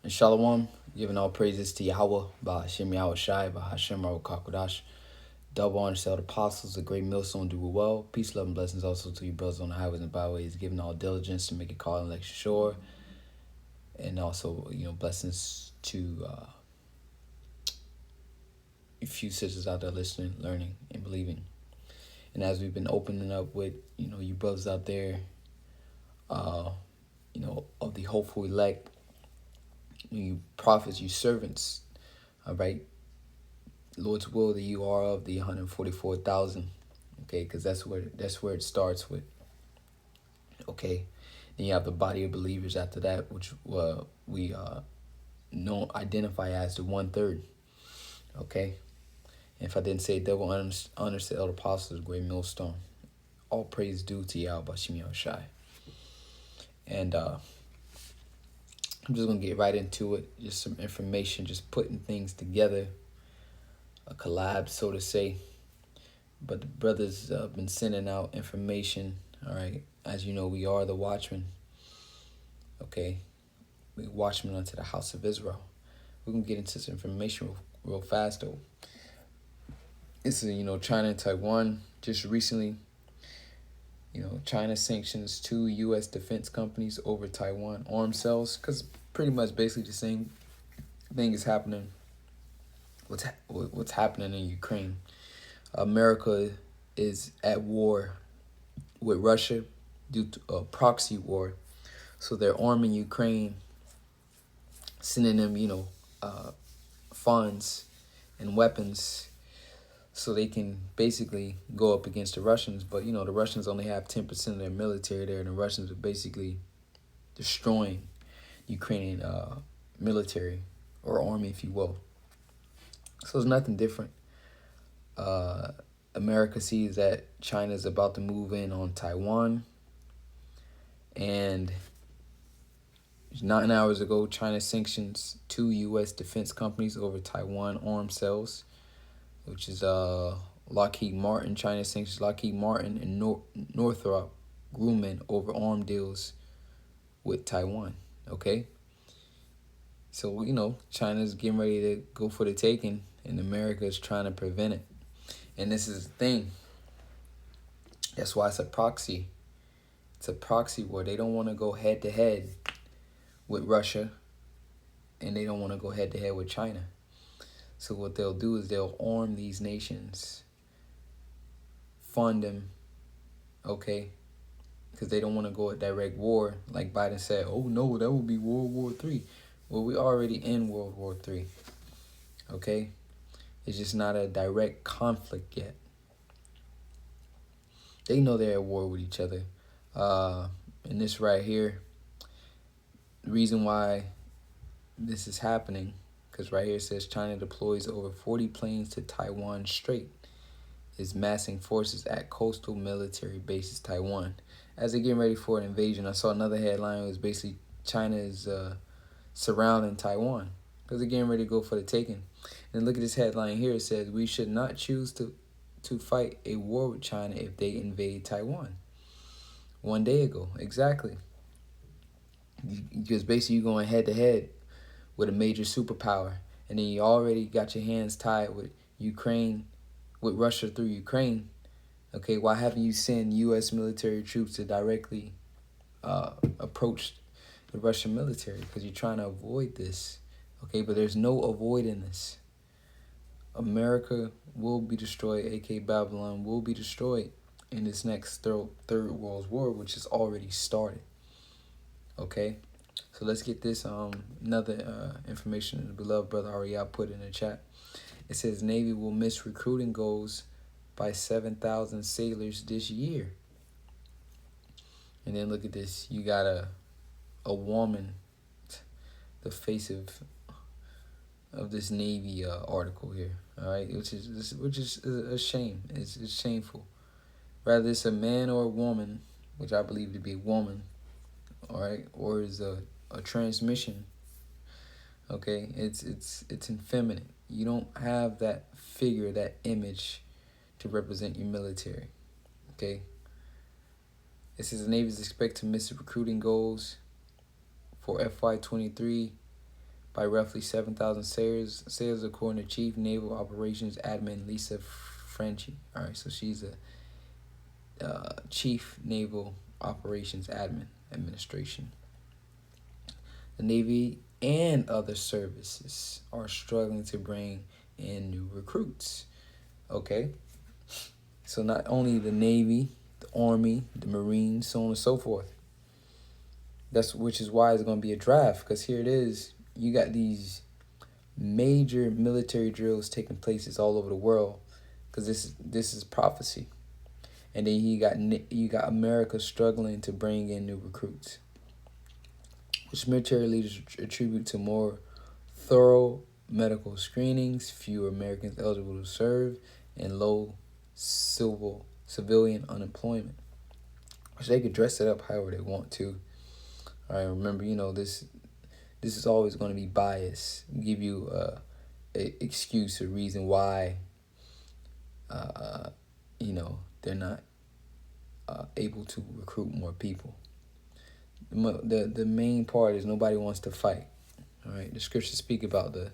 And Shalom, giving all praises to Yahweh, by Hashem Yahweh Shai, by Hashem Yahweh Kakodash. Double honor to all the apostles, a great millstone, do well. Peace, love, and blessings also to you brothers on the highways and byways, giving all diligence to make it call and election sure. And also, blessings to a few sisters out there listening, learning, and believing. And as we've been opening up with, you brothers out there, of the hopeful elect, you prophets, you servants, all right? Lord's will that you are of the 144,000, okay? Because that's where it starts with, okay? Then you have the body of believers after that, which we know identify as the 1/3, okay? And if I didn't say double honors to elder apostles, great millstone. All praise due to Yahweh Shemi Shai. And I'm just gonna get right into it. Just some information, just putting things together, a collab, so to say. But the brothers have been sending out information. All right, as you know, we are the Watchmen. Okay, we Watchmen unto the house of Israel. We're gonna get into this information real fast though. This is China and Taiwan just recently. China sanctions 2 U.S. defense companies over Taiwan arms sales, because pretty much basically the same thing is happening. What's happening in Ukraine? America is at war with Russia due to a proxy war. So they're arming Ukraine, sending them, funds and weapons so they can basically go up against the Russians. But, the Russians only have 10% of their military there, and the Russians are basically destroying Ukrainian military or army, if you will. So it's nothing different. America sees that China is about to move in on Taiwan. And 9 hours ago, China sanctions 2 U.S. defense companies over Taiwan arms sales, which is Lockheed Martin. China sanctions Lockheed Martin and Northrop Grumman over arm deals with Taiwan. Okay? So, China's getting ready to go for the taking, and America is trying to prevent it. And this is the thing. That's why it's a proxy. It's a proxy war. They don't want to go head-to-head with Russia, and they don't want to go head-to-head with China. So what they'll do is they'll arm these nations, fund them, okay? Because they don't want to go at direct war. Like Biden said, oh no, that would be World War III. Well, we're already in World War III, okay? It's just not a direct conflict yet. They know they're at war with each other. And this right here, the reason why this is happening, because right here it says China deploys over 40 planes to Taiwan Strait, is massing forces at coastal military bases Taiwan. As they're getting ready for an invasion, I saw another headline. It was basically China is surrounding Taiwan because they're getting ready to go for the taking. And look at this headline here. It says, we should not choose to fight a war with China if they invade Taiwan. 1 day ago, exactly. Because basically you're going head-to-head with a major superpower, and then you already got your hands tied with Ukraine, with Russia through Ukraine. Okay, why haven't you sent U.S. military troops to directly approach the Russian military? Because you're trying to avoid this. Okay, but there's no avoiding this. America will be destroyed, aka Babylon will be destroyed in this next third World War, which has already started. Okay, so let's get this another information the beloved brother Ariel put in the chat. It says Navy will miss recruiting goals by 7,000 sailors this year. And then look at this. You got a woman, the face of this Navy article here. All right, which is a shame. It's shameful. Rather it's a man or a woman, which I believe to be a woman. All right, or is a transmission. Okay, it's effeminate. You don't have that figure, that image to represent your military. Okay. It says the Navy is expected to miss recruiting goals for FY23 by roughly 7,000 sailors according to Chief Naval Operations Admin Lisa Franchi. All right, so she's a Chief Naval Operations Administration. The Navy and other services are struggling to bring in new recruits. Okay, so not only the Navy, the Army, the Marines, so on and so forth. Which is why it's going to be a draft, because here it is. You got these major military drills taking places all over the world, because this is prophecy. And then you got America struggling to bring in new recruits, which military leaders attribute to more thorough medical screenings, fewer Americans eligible to serve, and low civilian unemployment. Which they could dress it up however they want to. All right, remember, this is always going to be biased. Give you a excuse, a reason why, they're not able to recruit more people. The main part is nobody wants to fight. All right, the scriptures speak about the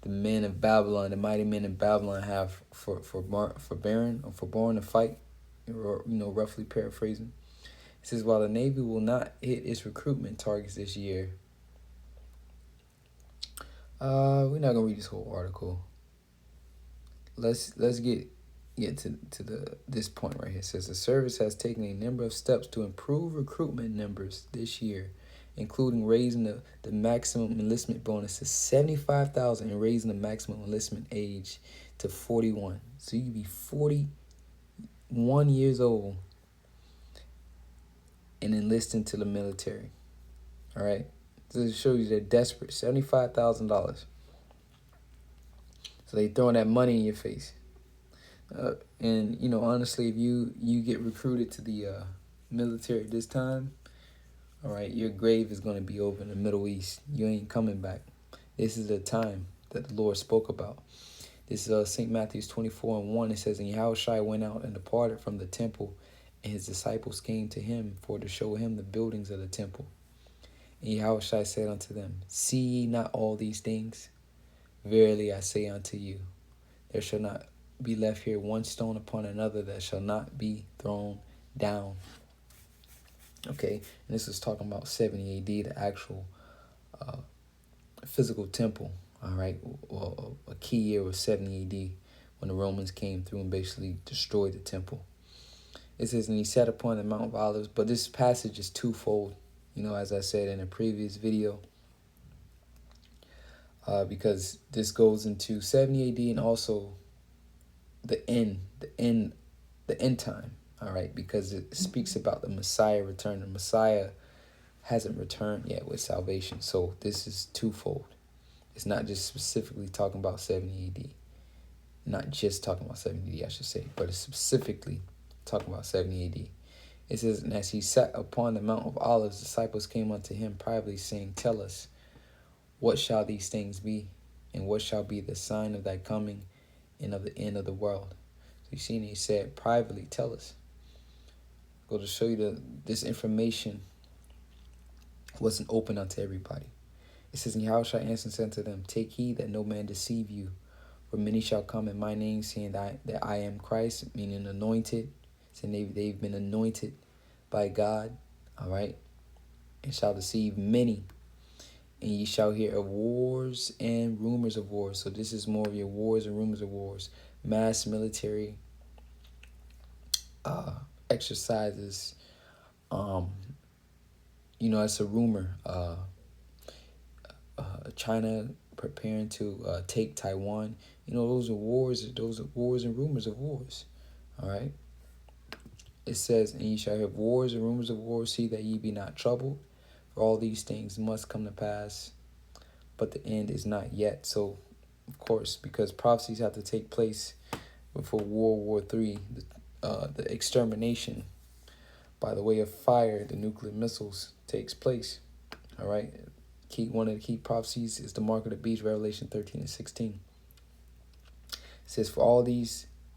men of Babylon, the mighty men of Babylon have forborne to fight. Roughly paraphrasing. It says, while the Navy will not hit its recruitment targets this year. We're not gonna read this whole article. Let's get to this point right here. It says the service has taken a number of steps to improve recruitment numbers this year, including raising the maximum enlistment bonus to 75,000 and raising the maximum enlistment age to 41. So you can be 41 years old and enlist into the military. All right, so it shows you they're desperate. $75,000. So they throwing that money in your face. And honestly, if you get recruited to the military this time, all right, your grave is going to be over in the Middle East. You ain't coming back. This is the time that the Lord spoke about. This is St. Matthew's 24:1. It says, and Yahushua went out and departed from the temple, and his disciples came to him for to show him the buildings of the temple. And Yahushua said unto them, see ye not all these things? Verily I say unto you, there shall not be left here one stone upon another that shall not be thrown down. Okay, and this is talking about 70 AD, the actual physical temple. All right, well, a key year was 70 AD when the Romans came through and basically destroyed the temple. It says, and he sat upon the Mount of Olives, but this passage is twofold, as I said in a previous video, because this goes into 70 AD and also the end time. All right, because it speaks about the Messiah return. The Messiah hasn't returned yet with salvation, so this is twofold. It's not just specifically talking about 70 AD. Not just talking about 70 AD, I should say, but it's specifically talking about 70 AD. It says, and as he sat upon the Mount of Olives, disciples came unto him privately, saying, tell us, what shall these things be? And what shall be the sign of thy coming and of the end of the world? So you see, and he said, privately, tell us. Go to show you this information wasn't open unto everybody. It says, and Yahushua answered and said unto them, take heed that no man deceive you, for many shall come in my name, saying that I am Christ, meaning anointed. Saying they've been anointed by God, all right, and shall deceive many. And ye shall hear of wars and rumors of wars. So this is more of your wars and rumors of wars. Mass military exercises. It's a rumor. China preparing to take Taiwan. Those are wars. Those are wars and rumors of wars. All right. It says, and ye shall have wars and rumors of wars. See that ye be not troubled. For all these things must come to pass, but the end is not yet. So, of course, because prophecies have to take place before World War III, the extermination by the way of fire, the nuclear missiles, takes place. All right. One of the key prophecies is the mark of the beast, Revelation 13:16. It says, for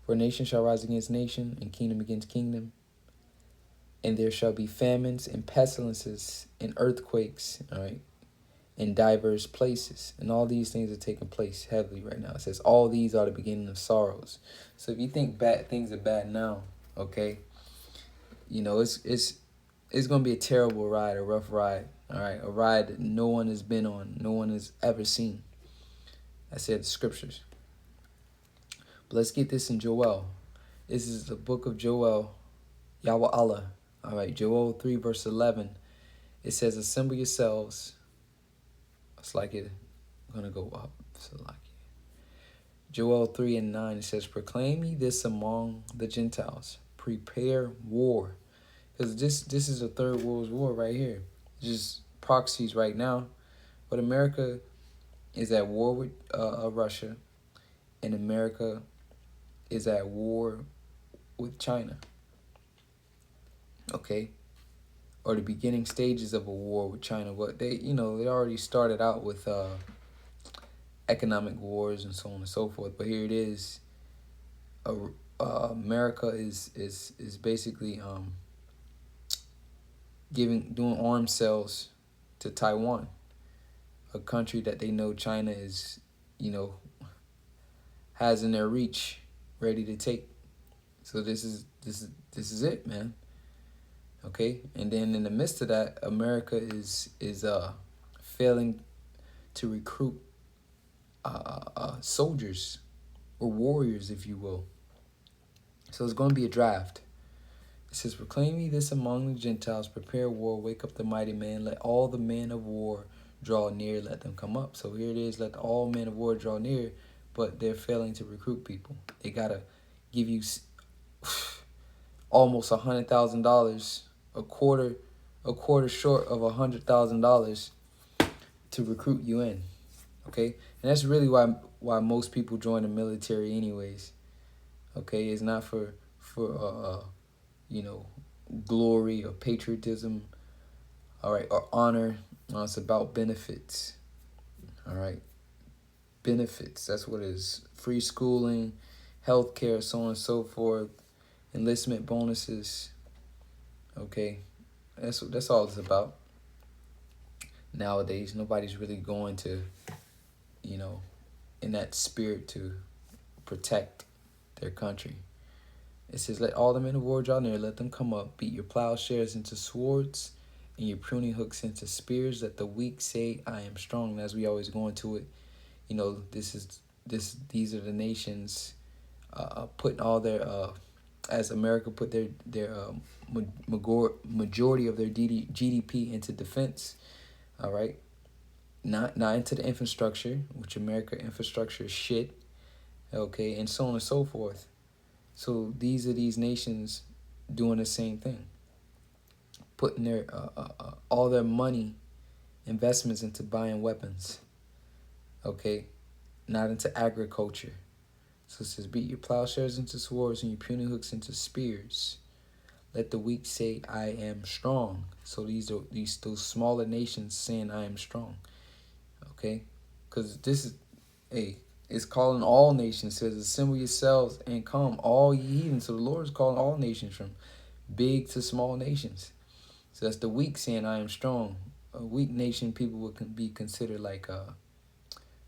nation shall rise against nation, and kingdom against kingdom, and there shall be famines and pestilences and earthquakes, all right, in diverse places. And all these things are taking place heavily right now. It says all these are the beginning of sorrows. So if you think bad things are bad now, okay, you know, it's gonna be a terrible ride, a rough ride. All right, a ride that no one has been on, no one has ever seen. I said the scriptures. But let's get this in Joel. This is the book of Joel, Yahweh Allah. All right, Joel 3 verse 11. It says, assemble yourselves. It's like it's gonna go up. So like Joel 3 and 9, it says, proclaim ye this among the Gentiles. Prepare war. Because this is a third world war right here. Just proxies right now. But America is at war with Russia. And America is at war with China. Okay? Or the beginning stages of a war with China. But they already started out with economic wars and so on and so forth. But here it is. America is basically doing arms sales to Taiwan, a country that they know China is, has in their reach, ready to take. So this is it, man. Okay, and then in the midst of that, America is failing to recruit soldiers or warriors, if you will. So it's going to be a draft. It says, proclaim ye this among the Gentiles, prepare war, wake up the mighty man, let all the men of war draw near, let them come up. So here it is, let all men of war draw near, but they're failing to recruit people. They got to give you almost $100,000, a quarter short of $100,000 to recruit you in. Okay? And that's really why most people join the military anyways. Okay? It's not for glory or patriotism, all right, or honor. No, it's about benefits, all right? Benefits, that's what it is. Free schooling, healthcare, so on and so forth, enlistment bonuses, okay? That's all it's about. Nowadays, nobody's really going to, in that spirit to protect their country. It says, let all the men of war draw near, let them come up, beat your plowshares into swords, and your pruning hooks into spears, let the weak say, I am strong. And as we always go into it, these are the nations putting all their, as America put their majority of their GDP into defense, all right? Not into the infrastructure, which America infrastructure is shit, okay, and so on and so forth. So these are these nations doing the same thing, putting their all their money, investments into buying weapons, okay, not into agriculture. So it says, beat your plowshares into swords and your pruning hooks into spears. Let the weak say, I am strong. So those smaller nations saying, I am strong, okay, because this is it's calling all nations. It says, assemble yourselves and come, all ye heathens. So the Lord is calling all nations, from big to small nations. So that's the weak saying, I am strong. A weak nation, people would be considered like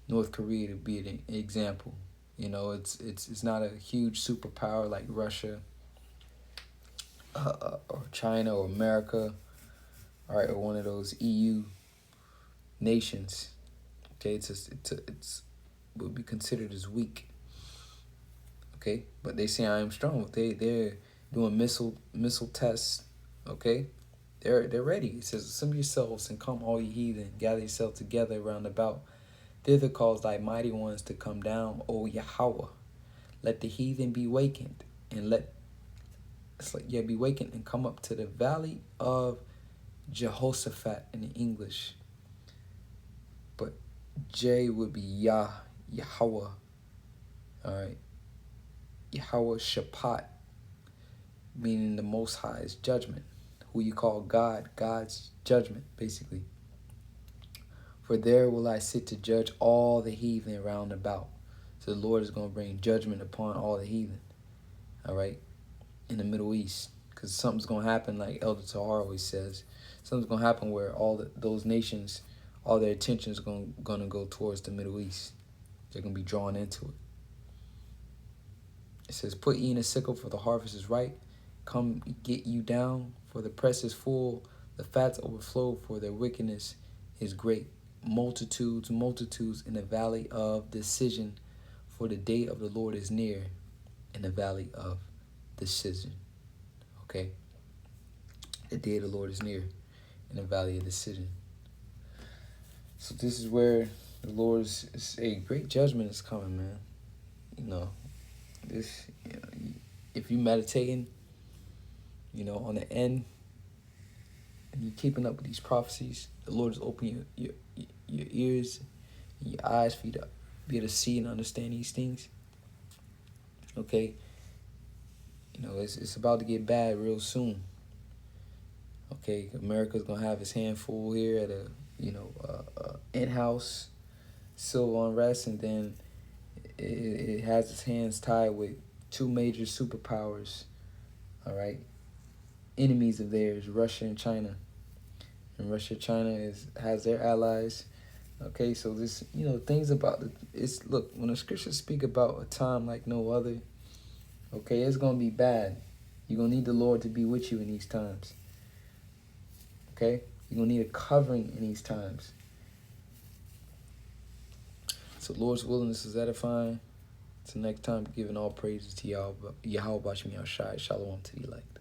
North Korea, to be an example. It's not a huge superpower like Russia or China or America, all right, or one of those EU nations. Okay, it's would be considered as weak. Okay, but they say I am strong. They're doing missile tests. Okay, they're ready. It says, assemble yourselves and come, all ye heathen, gather yourselves together round about. Thither cause thy mighty ones to come down, O Yahweh. Let the heathen be wakened, and be wakened and come up to the valley of Jehoshaphat in the English. But J would be Yahweh. All right. Yahweh Shaphat, meaning the Most High's judgment. Who you call God, God's judgment, basically. For there will I sit to judge all the heathen round about. So the Lord is going to bring judgment upon all the heathen. All right. In the Middle East. Because something's going to happen, like Elder Tahar always says. Something's going to happen where those nations, all their attention is gonna go towards the Middle East. They're gonna be drawn into it. It says, "Put ye in a sickle, for the harvest is ripe. Come get you down, for the press is full. The fats overflow, for their wickedness is great. Multitudes, multitudes in the valley of decision, for the day of the Lord is near in the valley of decision." Okay? The day of the Lord is near in the valley of decision. So this is where the Lord's great judgment is coming, man. This, if you meditating, on the end, and you're keeping up with these prophecies, the Lord is opening your ears and your eyes for you to be able to see and understand these things. Okay? It's about to get bad real soon. Okay? America's going to have its hand full here at a in-house civil unrest, and then it has its hands tied with two major superpowers, all right? Enemies of theirs, Russia and China. And Russia, China has their allies. Okay, so this, things about look, when the scriptures speak about a time like no other, okay, it's going to be bad. You're going to need the Lord to be with you in these times. Okay? You're going to need a covering in these times. So Lord's willingness is edifying. Till next time, giving all praises to Yahweh Bashim Yahshai. Shalom to the elect.